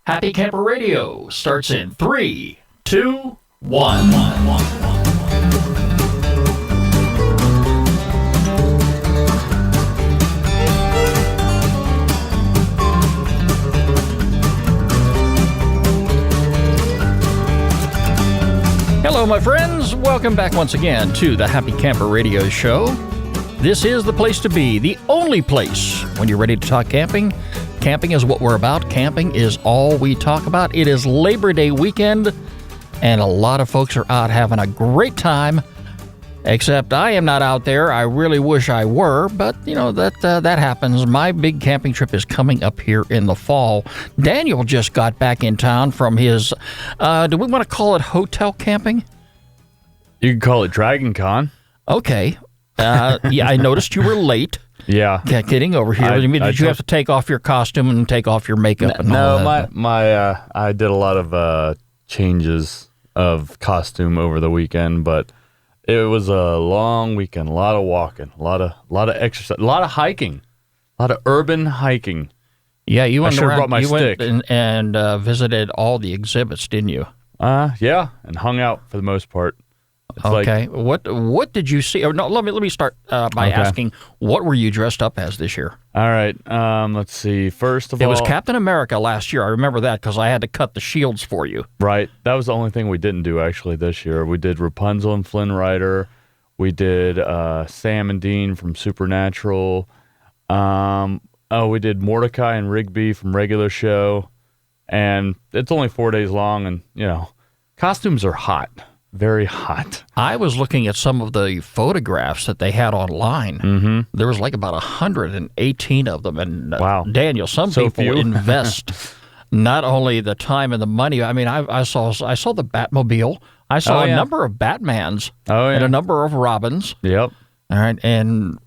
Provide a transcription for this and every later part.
Happy Camper Radio starts in 3, 2, 1. Hello, my friends. Welcome back once again to the Happy Camper Radio Show. This is the place to be, the only place when you're ready to talk camping. Camping is what we're about. Camping is all we talk about. It is Labor Day weekend, and a lot of folks are out having a great time, except I am not out there. I really wish I were, but, you know, that happens. My big camping trip is coming up here in the fall. Daniel just got back in town from his, do we want to call it hotel camping? You can call it Dragon Con. Okay. Yeah, I noticed you were late. Yeah. Getting over here. Did you have to take off your costume and take off your makeup? I did a lot of changes of costume over the weekend, but it was a long weekend. A lot of walking, a lot of exercise, a lot of hiking, a lot of urban hiking. Yeah, you went around. Brought my stick. Went and visited all the exhibits, didn't you? Yeah, and hung out for the most part. It's okay. What did you see? Or no, let me start by asking, what were you dressed up as this year? All right. Let's see. First of all, it was Captain America last year. I remember that because I had to cut the shields for you. Right. That was the only thing we didn't do actually this year. We did Rapunzel and Flynn Rider. We did Sam and Dean from Supernatural. We did Mordecai and Rigby from Regular Show. And it's only 4 days long, and costumes are hot. Very hot. I was looking at some of the photographs that they had online. Mm-hmm. There was like about 118 of them. And wow. Daniel, some people invest not only the time and the money. I mean, I saw the Batmobile. I saw a number of Batmans and a number of Robins. Yep. All right, and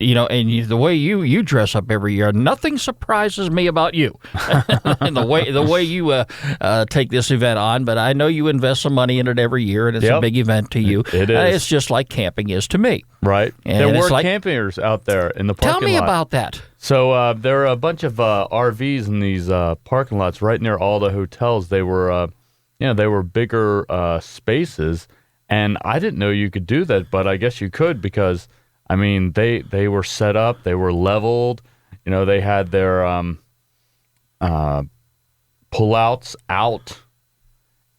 the way you dress up every year, nothing surprises me about you. And the way you take this event on, but I know you invest some money in it every year, and it's a big event to you. It is. It's just like camping is to me. Right. And there were campers out there in the parking lot. Tell me about that. So there are a bunch of RVs in these parking lots right near all the hotels. They were, they were bigger spaces, and I didn't know you could do that, but I guess you could because. I mean, they were set up, they were leveled, they had their pullouts out,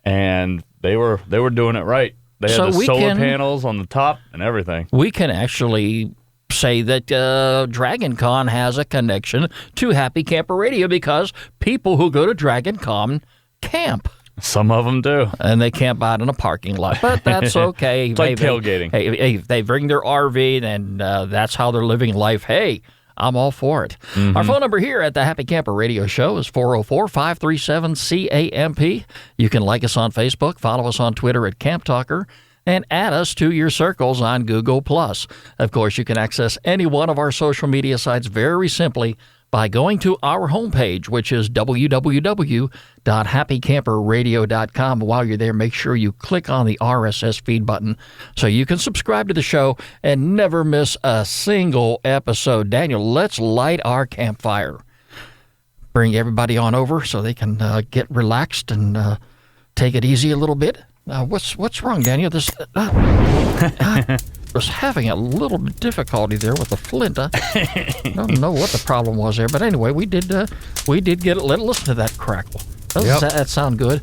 and they were doing it right. They had the solar panels on the top and everything. We can actually say that Dragon Con has a connection to Happy Camper Radio because people who go to Dragon Con camp. Some of them do. And they camp out in a parking lot, but that's okay. It's like tailgating. Hey, they bring their RV, and that's how they're living life. Hey, I'm all for it. Mm-hmm. Our phone number here at the Happy Camper Radio Show is 404-537-CAMP. You can like us on Facebook, follow us on Twitter at Camp Talker, and add us to your circles on Google+. Of course, you can access any one of our social media sites very simply by going to our homepage, which is www.happycamperradio.com. While you're there, make sure you click on the RSS feed button so you can subscribe to the show and never miss a single episode. Daniel, let's light our campfire. Bring everybody on over so they can get relaxed and take it easy a little bit. What's wrong, Daniel? This was having a little difficulty there with the flint. I don't know what the problem was there, but anyway, we did get it. Listen to that crackle. Does that sound good?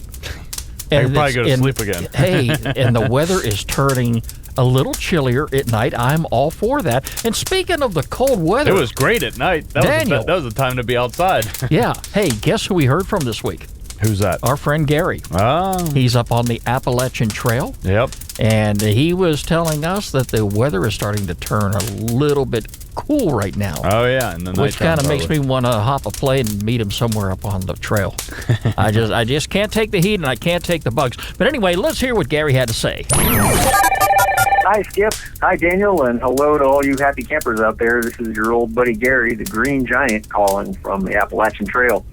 I can probably go to sleep again. Hey, and the weather is turning a little chillier at night. I'm all for that. And speaking of the cold weather, it was great at night. That was the time to be outside. Yeah. Hey, guess who we heard from this week? Who's that? Our friend Gary. Oh. He's up on the Appalachian Trail. Yep. And he was telling us that the weather is starting to turn a little bit cool right now. Oh, yeah. In the night, which kind of makes me want to hop a plane and meet him somewhere up on the trail. I just can't take the heat and I can't take the bugs. But anyway, let's hear what Gary had to say. Hi, Skip. Hi, Daniel, and hello to all you happy campers out there. This is your old buddy Gary, the Green Giant, calling from the Appalachian Trail.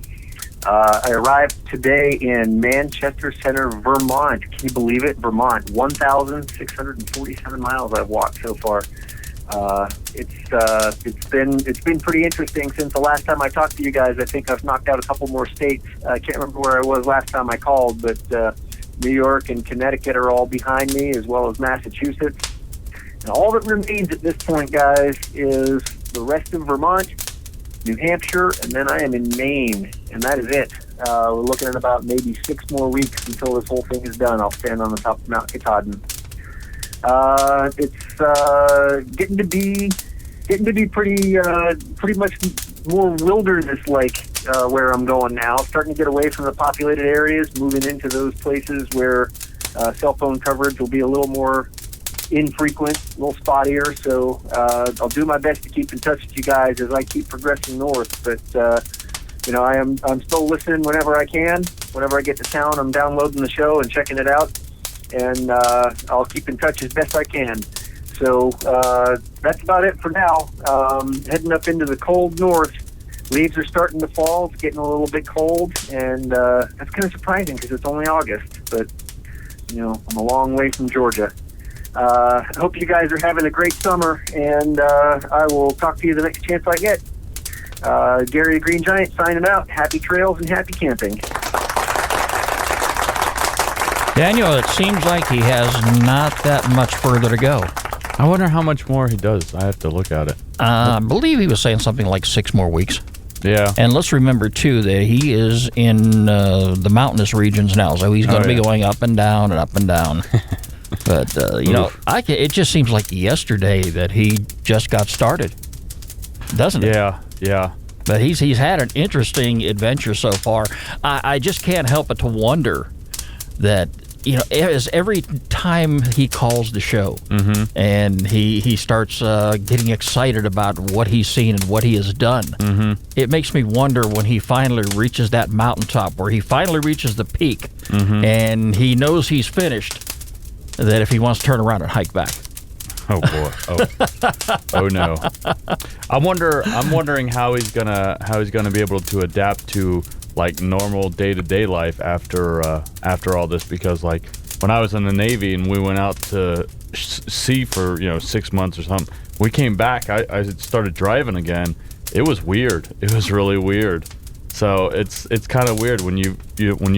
I arrived today in Manchester Center, Vermont. Can you believe it? Vermont. 1,647 miles I've walked so far. It's been pretty interesting since the last time I talked to you guys. I think I've knocked out a couple more states. I can't remember where I was last time I called, but New York and Connecticut are all behind me, as well as Massachusetts. And all that remains at this point, guys, is the rest of Vermont, New Hampshire, and then I am in Maine, and that is it. We're looking at about maybe 6 more weeks until this whole thing is done. I'll stand on the top of Mount Katahdin. It's getting to be pretty much more wilderness-like where I'm going now. Starting to get away from the populated areas, moving into those places where cell phone coverage will be a little more infrequent, a little spottier. So I'll do my best to keep in touch with you guys as I keep progressing north. But I'm still listening whenever I can. Whenever I get to town, I'm downloading the show and checking it out, and I'll keep in touch as best I can. So that's about it for now. Heading up into the cold north. Leaves are starting to fall. It's getting a little bit cold, and that's kind of surprising because it's only August. But I'm a long way from Georgia. I hope you guys are having a great summer, and I will talk to you the next chance I get. Gary the Green Giant signing out. Happy trails and happy camping. Daniel, it seems like he has not that much further to go. I wonder how much more he does. I have to look at it. I believe he was saying something like 6 more weeks. Yeah. And let's remember, too, that he is in the mountainous regions now, so he's going to be going up and down and up and down. But, it just seems like yesterday that he just got started, doesn't it? Yeah. But he's had an interesting adventure so far. I just can't help but to wonder that, as every time he calls the show and he starts getting excited about what he's seen and what he has done, it makes me wonder when he finally reaches that mountaintop, where he finally reaches the peak and he knows he's finished, that if he wants to turn around and hike back. Oh boy! Oh no! I'm wondering how he's gonna be able to adapt to like normal day-to-day life after all this, because like when I was in the Navy and we went out to sea for 6 months or something, we came back. I started driving again. It was weird. It was really weird. So it's kind of weird when you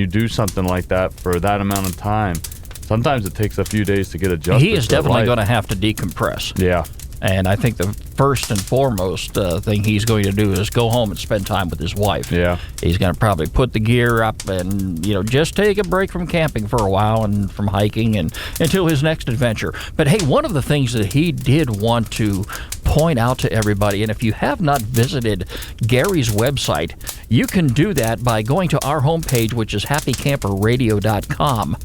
do something like that for that amount of time. Sometimes it takes a few days to get adjusted. He is definitely going to have to decompress. Yeah. And I think the first and foremost thing he's going to do is go home and spend time with his wife. Yeah. He's going to probably put the gear up and, just take a break from camping for a while and from hiking and until his next adventure. But, hey, one of the things that he did want to point out to everybody, and if you have not visited Gary's website, you can do that by going to our homepage, which is happycamperradio.com.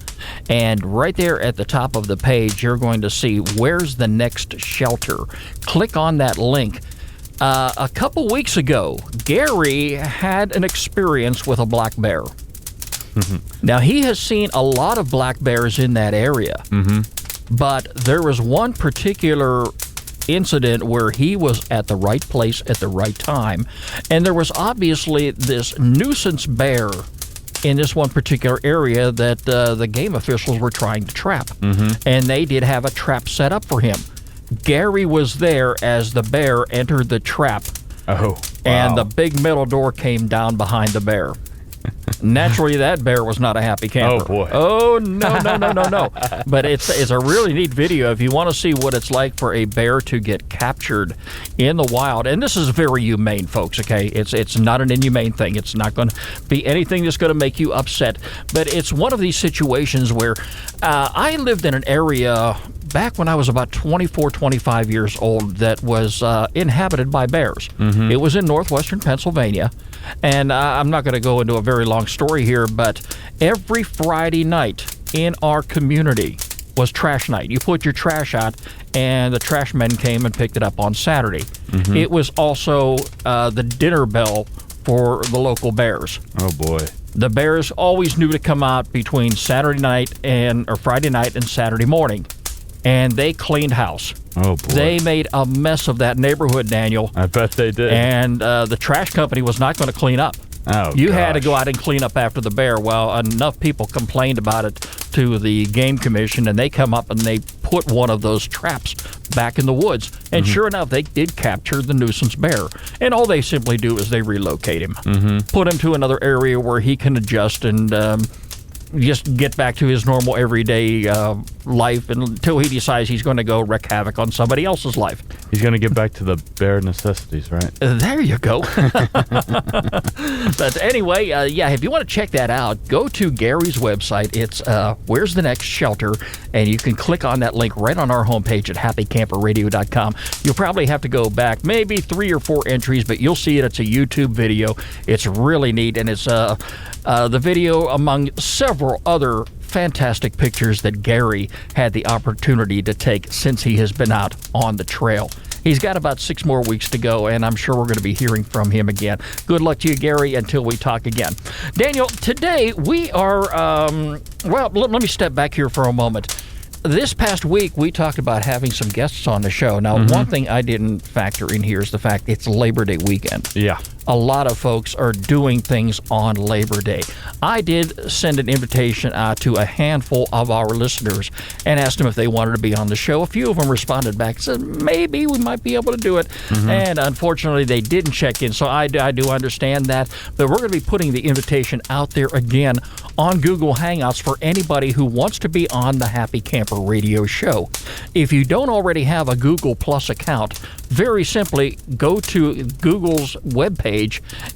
And right there at the top of the page, you're going to see where's the next shelter. Click on that link. A couple weeks ago, Gary had an experience with a black bear. Now, he has seen a lot of black bears in that area, but there was one particular incident where he was at the right place at the right time, and there was obviously this nuisance bear in this one particular area that the game officials were trying to trap. And they did have a trap set up for him. Gary was there as the bear entered the trap. Oh, wow. And the big metal door came down behind the bear. Naturally, that bear was not a happy camper. Oh, boy. Oh, no. But it's a really neat video if you want to see what it's like for a bear to get captured in the wild. And this is very humane, folks, okay? It's not an inhumane thing. It's not going to be anything that's going to make you upset. But it's one of these situations where I lived in an area back when I was about 24, 25 years old that was inhabited by bears. It was in northwestern Pennsylvania. And I'm not going to go into a very long story here, but every Friday night in our community was trash night. You put your trash out, and the trash men came and picked it up on Saturday. It was also the dinner bell for the local bears. Oh, boy. The bears always knew to come out between Friday night and Saturday morning, and they cleaned house. Oh, boy. They made a mess of that neighborhood, Daniel. I bet they did. And the trash company was not going to clean up. Oh, you had to go out and clean up after the bear. Well, enough people complained about it to the game commission, and they come up and they put one of those traps back in the woods. And sure enough, they did capture the nuisance bear. And all they simply do is they relocate him, put him to another area where he can adjust and just get back to his normal everyday life until he decides he's going to go wreak havoc on somebody else's life. He's going to get back to the bare necessities, right? There you go. But anyway, if you want to check that out, go to Gary's website. It's Where's the Next Shelter, and you can click on that link right on our homepage at happycamperradio.com. You'll probably have to go back maybe 3 or 4 entries, but you'll see it. It's a YouTube video. It's really neat, and it's the video among several other fantastic pictures that Gary had the opportunity to take since he has been out on the trail. He's got about 6 more weeks to go, and I'm sure we're going to be hearing from him again. Good luck to you, Gary, until we talk again. Daniel, today we are, let me step back here for a moment. This past week, we talked about having some guests on the show. Now, one thing I didn't factor in here is the fact it's Labor Day weekend. Yeah. A lot of folks are doing things on Labor Day. I did send an invitation out to a handful of our listeners and asked them if they wanted to be on the show. A few of them responded back and said, maybe we might be able to do it. And unfortunately, they didn't check in, so I do understand that. But we're going to be putting the invitation out there again on Google Hangouts for anybody who wants to be on the Happy Camper Radio Show. If you don't already have a Google Plus account, very simply go to Google's webpage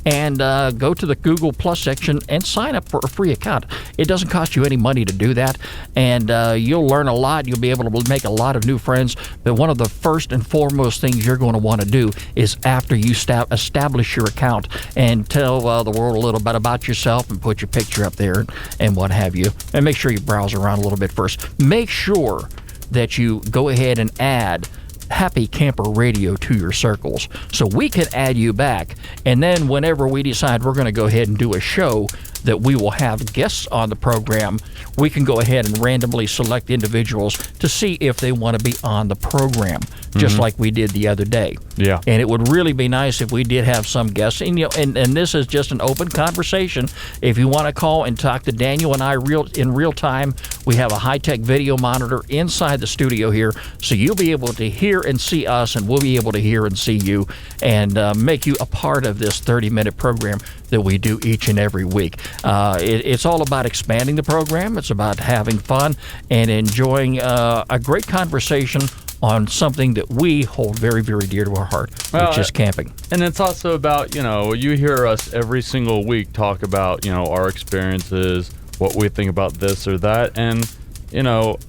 and go to the Google Plus section and sign up for a free account. It doesn't cost you any money to do that, and you'll learn a lot. You'll be able to make a lot of new friends. But one of the first and foremost things you're going to want to do is after you establish your account and tell the world a little bit about yourself and put your picture up there and what have you. And make sure you browse around a little bit first. Make sure that you go ahead and add Happy Camper Radio to your circles so we can add you back, and then whenever we decide we're going to go ahead and do a show that we will have guests on the program, we can go ahead and randomly select individuals to see if they want to be on the program, just like we did the other day. Yeah. And it would really be nice if we did have some guests. And, and this is just an open conversation. If you want to call and talk to Daniel and I in real time, we have a high-tech video monitor inside the studio here, so you'll be able to hear and see us, and we'll be able to hear and see you, and make you a part of this 30-minute program that we do each and every week. It's all about expanding the program. It's about having fun and enjoying a great conversation on something that we hold very, very dear to our heart, which is camping. And it's also about, you hear us every single week talk about, our experiences, what we think about this or that. And,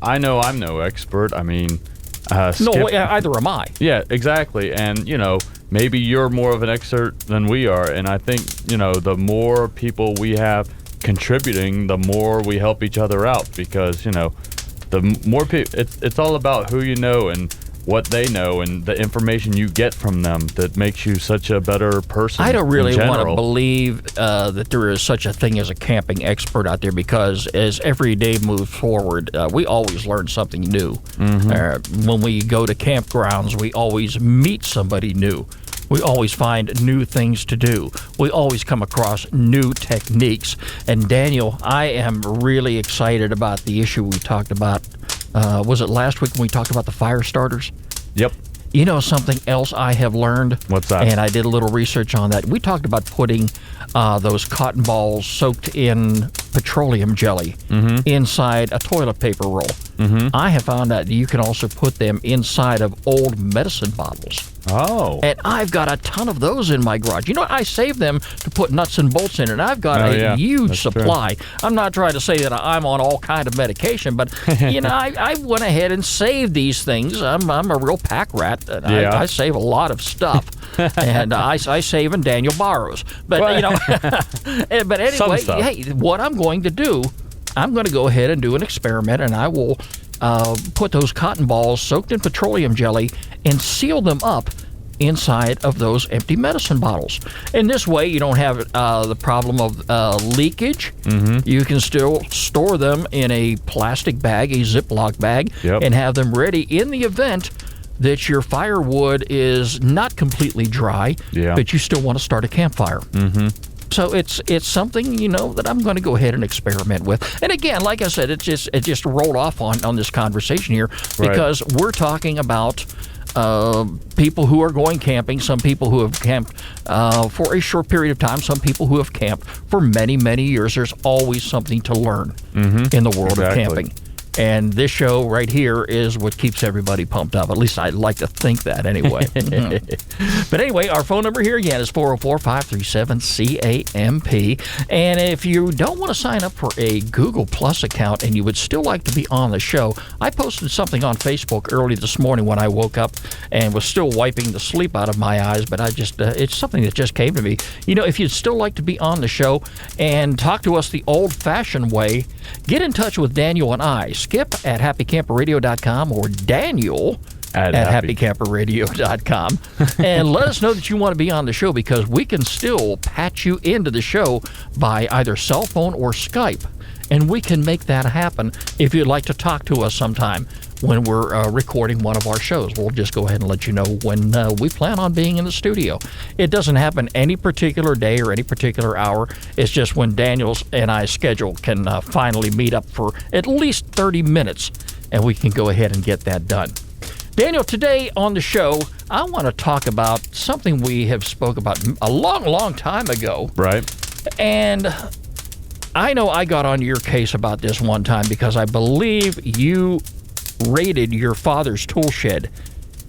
I know I'm no expert. I mean, either am I. Yeah, exactly. And, maybe you're more of an expert than we are. And I think, the more people we have contributing, the more we help each other out, because, the more people, it's all about who you know and what they know and the information you get from them that makes you such a better person. I don't really want to believe that there is such a thing as a camping expert out there, because as every day moves forward, we always learn something new. When we go to campgrounds, we always meet somebody new. We always find new things to do. We always come across new techniques. And Daniel, I am really excited about the issue we talked about. Was it last week when we talked about the fire starters? Yep. You know something else I have learned? What's that? And I did a little research on that. We talked about putting those cotton balls soaked in petroleum jelly inside a toilet paper roll. I have found out you can also put them inside of old medicine bottles. Oh. And I've got a ton of those in my garage. I save them to put nuts and bolts in, and I've got a huge supply. True. I'm not trying to say that I'm on all kind of medication, but, I went ahead and saved these things. I'm a real pack rat. And I save a lot of stuff. And I save and Daniel borrows. But, but anyway, hey, what I'm going to do, I'm going to go ahead and do an experiment, and I will put those cotton balls soaked in petroleum jelly and seal them up inside of those empty medicine bottles. And this way you don't have the problem of leakage. You can still store them in a plastic bag, a Ziploc bag, and have them ready in the event that your firewood is not completely dry, but you still want to start a campfire. So it's something, that I'm going to go ahead and experiment with. And again, like I said, it just rolled off on this conversation here because we're talking about people who are going camping, some people who have camped for a short period of time, some people who have camped for many, many years. There's always something to learn in the world of camping. And this show right here is what keeps everybody pumped up. At least I'd like to think that anyway. But anyway, our phone number here again is 404-537-CAMP. And if you don't want to sign up for a Google Plus account and you would still like to be on the show, I posted something on Facebook early this morning when I woke up and was still wiping the sleep out of my eyes, but I just it's something that just came to me. If you'd still like to be on the show and talk to us the old-fashioned way, get in touch with Daniel and I. Skip at happycamperradio.com or Daniel at happycamperradio.com and let us know that you want to be on the show, because we can still patch you into the show by either cell phone or Skype, and we can make that happen if you'd like to talk to us sometime when we're recording one of our shows. We'll just go ahead and let you know when we plan on being in the studio. It doesn't happen any particular day or any particular hour. It's just when Daniel's and I's schedule can finally meet up for at least 30 minutes, and we can go ahead and get that done. Daniel, today on the show, I want to talk about something we have spoke about a long, long time ago. Right. And I know I got on your case about this one time because I believe you raided your father's tool shed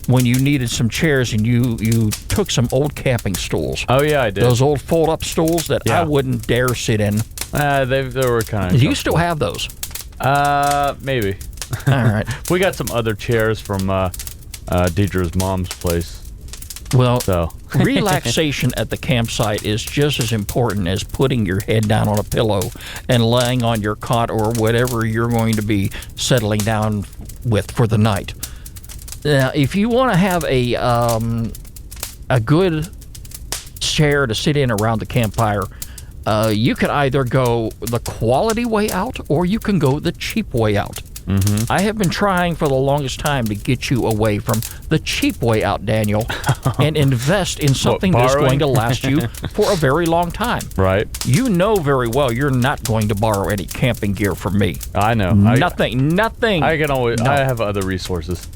when you needed some chairs, and you took some old camping stools. Oh, yeah, I did. Those old fold-up stools that I wouldn't dare sit in. They were kind of... Do you still have those? Maybe. All right. We got some other chairs from Deidre's mom's place. Well, So. relaxation at the campsite is just as important as putting your head down on a pillow and laying on your cot or whatever you're going to be settling down with for the night. Now, if you want to have a good chair to sit in around the campfire, you could either go the quality way out or you can go the cheap way out. Mm-hmm. I have been trying for the longest time to get you away from the cheap way out, Daniel, and invest in something that's going to last you for a very long time. Right. You know very well you're not going to borrow any camping gear from me. I know. Nothing. I can always. No. I have other resources.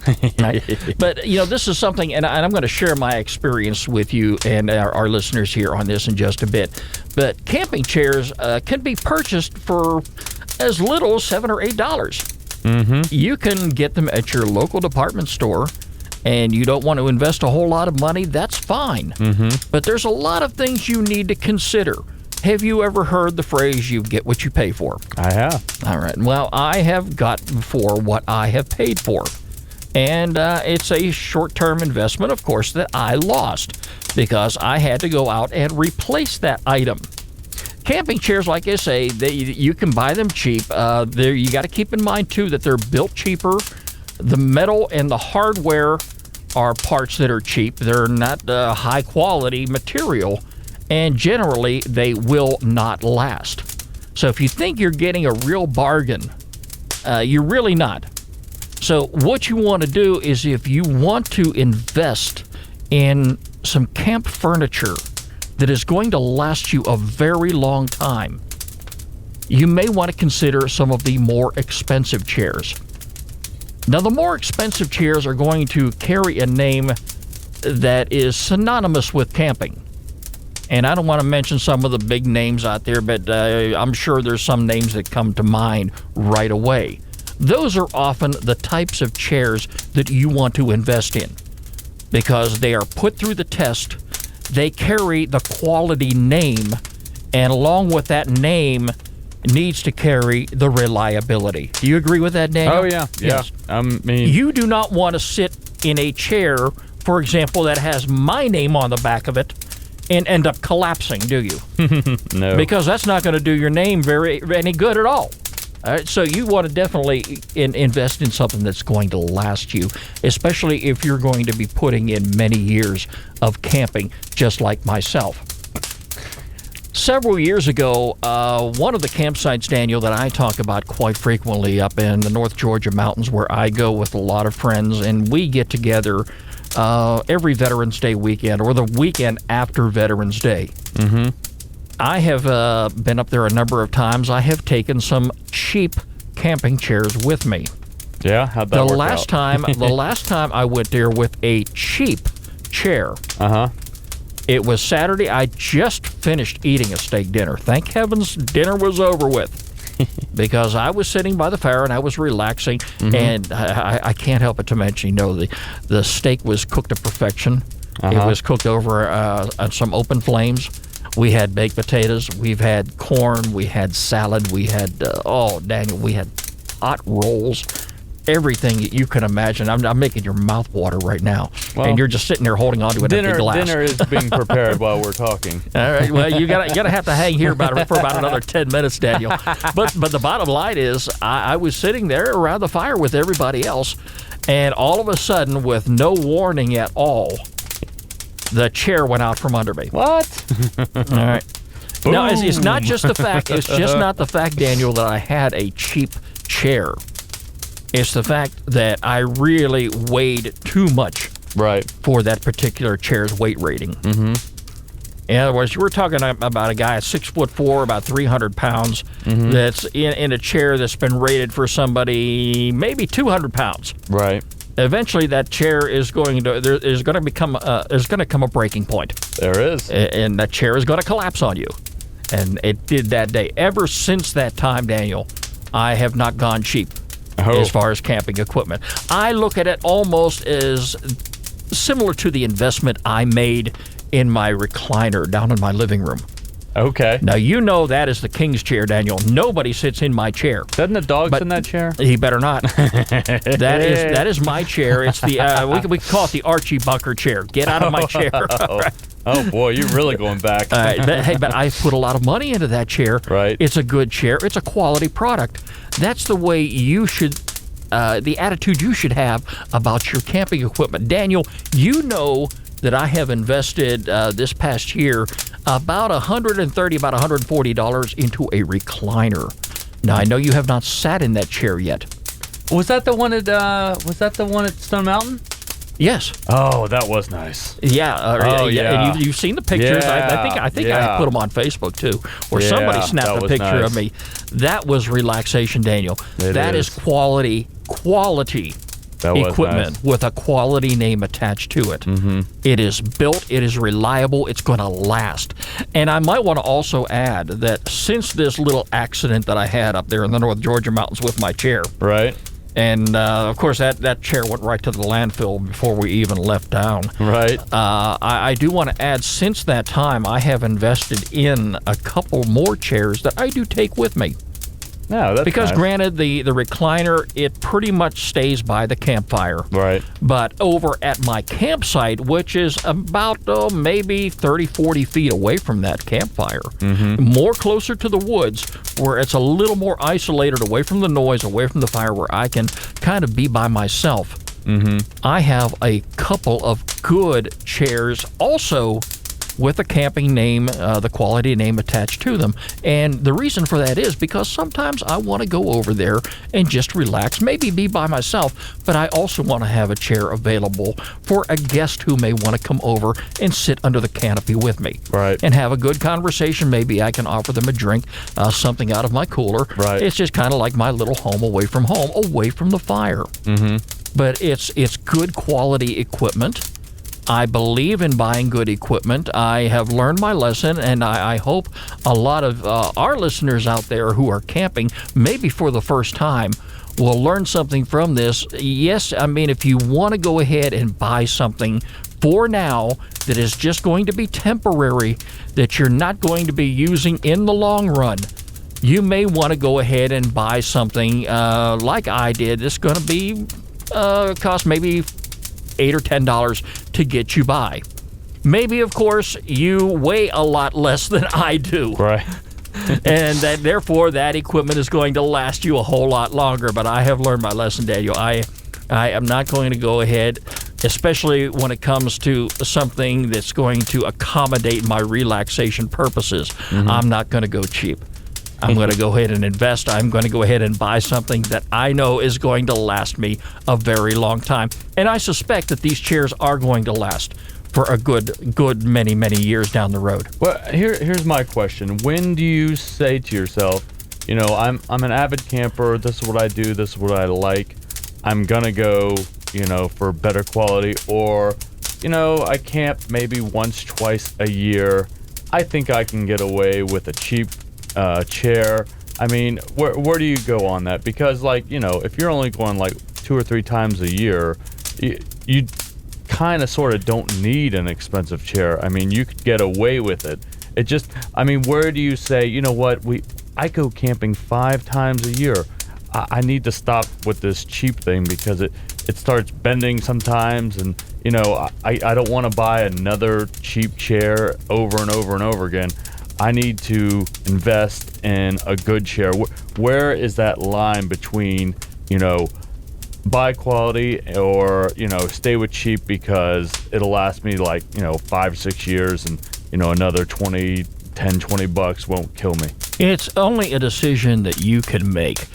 But this is something, and I'm going to share my experience with you and our listeners here on this in just a bit. But camping chairs can be purchased for as little as $7 or $8. Mm-hmm. You can get them at your local department store, and you don't want to invest a whole lot of money, that's fine. Mm-hmm. But there's a lot of things you need to consider. Have you ever heard the phrase, you get what you pay for? I have. All right. Well, I have gotten for what I have paid for. And it's a short-term investment, of course, that I lost because I had to go out and replace that item. Camping chairs, like I say, you can buy them cheap. You got to keep in mind, too, that they're built cheaper. The metal and the hardware are parts that are cheap. They're not high-quality material, and generally, they will not last. So if you think you're getting a real bargain, you're really not. So what you want to do is, if you want to invest in some camp furniture that is going to last you a very long time, you may want to consider some of the more expensive chairs. Now, the more expensive chairs are going to carry a name that is synonymous with camping. And I don't want to mention some of the big names out there, but I'm sure there's some names that come to mind right away. Those are often the types of chairs that you want to invest in because they are put through the test. They carry the quality name, and along with that name needs to carry the reliability. Do you agree with that, Daniel? Oh, yeah. Yes. You do not want to sit in a chair, for example, that has my name on the back of it and end up collapsing, do you? No. Because that's not going to do your name any good at all. All right, so you want to definitely invest in something that's going to last you, especially if you're going to be putting in many years of camping, just like myself. Several years ago, one of the campsites, Daniel, that I talk about quite frequently up in the North Georgia mountains where I go with a lot of friends, and we get together every Veterans Day weekend or the weekend after Veterans Day. Mm-hmm. I have been up there a number of times. I have taken some cheap camping chairs with me. Yeah, how'd that work out? The last time I went there with a cheap chair. It was Saturday. I just finished eating a steak dinner. Thank heavens dinner was over with. Because I was sitting by the fire and I was relaxing, and I can't help it to mention, the steak was cooked to perfection. It was cooked over on some open flames. We had baked potatoes. We've had corn. We had salad. We had, Daniel, we had hot rolls. Everything you can imagine. I'm making your mouth water right now. Well, and you're just sitting there holding on to an empty glass. Dinner is being prepared while we're talking. All right. Well, you gotta have to hang here for about another 10 minutes, Daniel. But the bottom line is, I was sitting there around the fire with everybody else, and all of a sudden, with no warning at all, the chair went out from under me. What? All right. Boom. No, it's not just the fact. It's just not the fact, Daniel, that I had a cheap chair. It's the fact that I really weighed too much for that particular chair's weight rating. In other words, we're talking about a guy 6'4", about 300 pounds, that's in a chair that's been rated for somebody maybe 200 pounds. Right. Eventually, that chair is going to come a breaking point. There is, and that chair is going to collapse on you, and it did that day. Ever since that time, Daniel, I have not gone cheap. As far as camping equipment, I look at it almost as similar to the investment I made in my recliner down in my living room. Okay. Now, that is the king's chair, Daniel. Nobody sits in my chair. Doesn't the dog sit in that chair? He better not. That is my chair. It's the we call it the Archie Bunker chair. Get out of my chair. Right. Oh boy, you're really going back. But I put a lot of money into that chair. Right. It's a good chair. It's a quality product. That's the way you should, the attitude you should have about your camping equipment. Daniel, you know that I have invested this past year about $130, about $140 into a recliner. Now, I know you have not sat in that chair yet. Was that the one at Stone Mountain? Yes. Oh, that was nice. Yeah. Yeah. And you've seen the pictures. Yeah. I think I put them on Facebook too, or somebody snapped a picture of me. That was relaxation, Daniel. That is quality equipment with a quality name attached to it. It is built. It is reliable. It's going to last. And I might want to also add that since this little accident that I had up there in the North Georgia mountains with my chair, right. And, of course, that chair went right to the landfill before we even left town. Right. I do want to add, since that time, I have invested in a couple more chairs that I do take with me. No, that's because nice. Granted, the recliner, it pretty much stays by the campfire. Right. But over at my campsite, which is about maybe 30, 40 feet away from that campfire, more closer to the woods, where it's a little more isolated, away from the noise, away from the fire, where I can kind of be by myself. I have a couple of good chairs also with a camping name, the quality name attached to them. And the reason for that is because sometimes I want to go over there and just relax, maybe be by myself, but I also want to have a chair available for a guest who may want to come over and sit under the canopy with me. Right. And have a good conversation. Maybe I can offer them a drink, something out of my cooler. Right. It's just kind of like my little home, away from the fire. But it's good quality equipment. I believe in buying good equipment. I have learned my lesson, and I hope a lot of our listeners out there who are camping, maybe for the first time, will learn something from this. Yes, I mean, if you want to go ahead and buy something for now that is just going to be temporary, that you're not going to be using in the long run, you may want to go ahead and buy something like I did. It's going to be cost maybe $8 or $10 to get you by. Maybe, of course, you weigh a lot less than I do. Right. And that, therefore, that equipment is going to last you a whole lot longer. But I have learned my lesson, Daniel. I am not going to go ahead, especially when it comes to something that's going to accommodate my relaxation purposes. I'm not going to go cheap. I'm going to go ahead and invest. I'm going to go ahead and buy something that I know is going to last me a very long time. And I suspect that these chairs are going to last for a good many years down the road. Well, here's my question. When do you say to yourself, I'm an avid camper, this is what I do, this is what I like, I'm gonna go, for better quality, or, I camp maybe once, twice a year, I think I can get away with a cheap chair. I mean, where do you go on that? Because, if you're only going 2 or 3 times a year, you kind of sort of don't need an expensive chair. I mean, you could get away with it. It just, where do you say, I go camping 5 times a year. I need to stop with this cheap thing because it starts bending sometimes, and I don't want to buy another cheap chair over and over and over again. I need to invest in a good chair. Where is that line between, buy quality or, stay with cheap because it'll last me 5, 6 years, and, another $10-20 won't kill me? It's only a decision that you can make.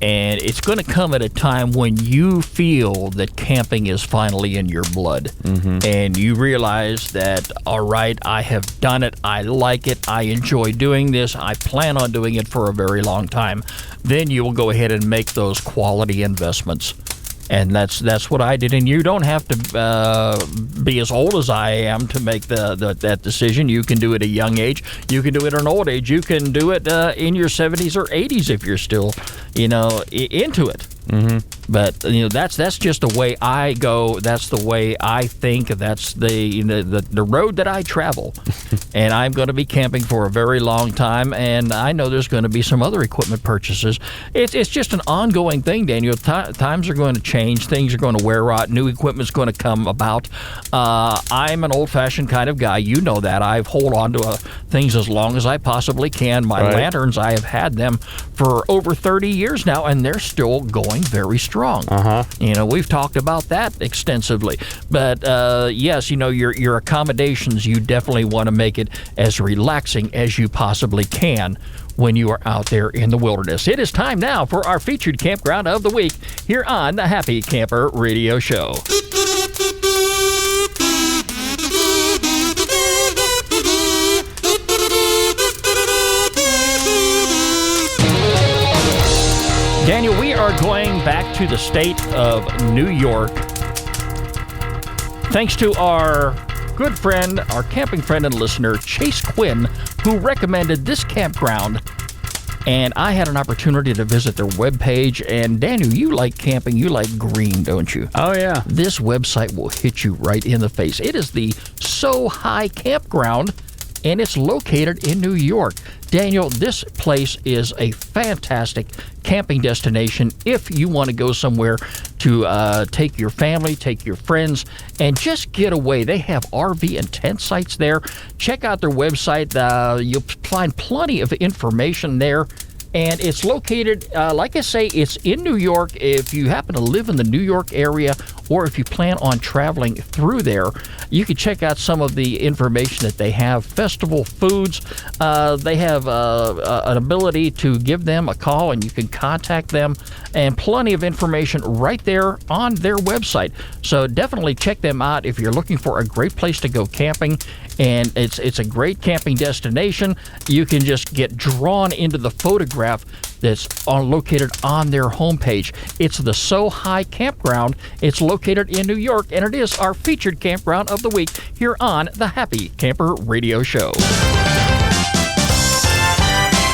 And it's going to come at a time when you feel that camping is finally in your blood. Mm-hmm. And you realize that, all right, I have done it. I like it. I enjoy doing this. I plan on doing it for a very long time. Then you will go ahead and make those quality investments. And that's what I did. And you don't have to be as old as I am to make that decision. You can do it at a young age. You can do it at an old age. You can do it in your 70s or 80s if you're still, into it. Mm-hmm. But that's just the way I go. That's the way I think. That's the road that I travel. And I'm going to be camping for a very long time. And I know there's going to be some other equipment purchases. It's just an ongoing thing, Daniel. Times are going to change. Things are going to wear out. New equipment's going to come about. I'm an old-fashioned kind of guy. You know that. I hold on to things as long as I possibly can. My lanterns, I have had them for over 30 years now, and they're still going very strong. Uh-huh. We've talked about that extensively. But yes, your accommodations, you definitely want to make it as relaxing as you possibly can when you are out there in the wilderness. It is time now for our featured campground of the week here on the Happy Camper Radio Show. Daniel, we are going back to the state of New York. Thanks to our good friend, our camping friend and listener, Chase Quinn, who recommended this campground. And I had an opportunity to visit their webpage. And Daniel, you like camping, you like green, don't you? Oh, yeah. This website will hit you right in the face. It is the So High Campground, and it's located in New York. Daniel, this place is a fantastic camping destination if you want to go somewhere to take your family, take your friends, and just get away. They have RV and tent sites there. Check out their website. You'll find plenty of information there. And it's located, like I say, it's in New York. If you happen to live in the New York area, or if you plan on traveling through there, you can check out some of the information that they have. Festival foods, they have an ability to give them a call, and you can contact them, and plenty of information right there on their website. So definitely check them out if you're looking for a great place to go camping. And it's a great camping destination. You can just get drawn into the photograph that's located on their homepage. It's the So High Campground. It's located in New York, and it is our featured campground of the week here on the Happy Camper Radio Show.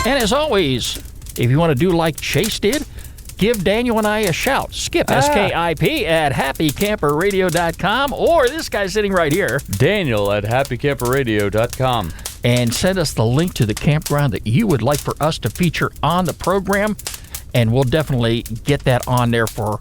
And as always, if you want to do like Chase did, give Daniel and I a shout. Skip, S-K-I-P, at happycamperradio.com, or this guy sitting right here, Daniel at happycamperradio.com. And send us the link to the campground that you would like for us to feature on the program, and we'll definitely get that on there for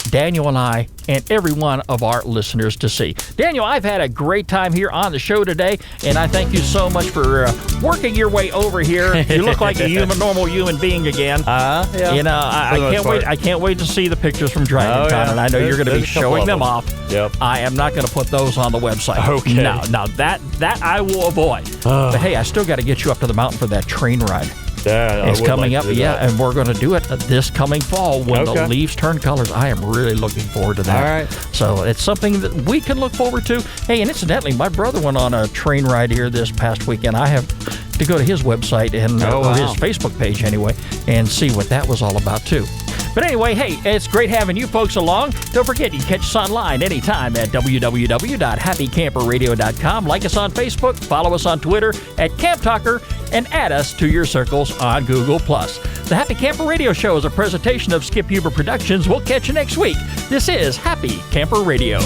Daniel and I and every one of our listeners to see. Daniel, I've had a great time here on the show today, and I thank you so much for working your way over here. You look like a normal human being again. Yeah. I can't wait to see the pictures from DragonCon, and I know you're going to be showing them off. Yep. I am not going to put those on the website. Okay. Now that I will avoid. But hey, I still got to get you up to the mountain for that train ride. Yeah, It's coming up, and we're going to do it this coming fall when the leaves turn colors. I am really looking forward to that. All right. So it's something that we can look forward to. Hey, and incidentally, my brother went on a train ride here this past weekend. I have to go to his website and or his Facebook page anyway and see what that was all about too. But anyway, hey, it's great having you folks along. Don't forget, you can catch us online anytime at www.happycamperradio.com. Like us on Facebook, follow us on Twitter at Camp Talker, and add us to your circles on Google+. The Happy Camper Radio Show is a presentation of Skip Huber Productions. We'll catch you next week. This is Happy Camper Radio.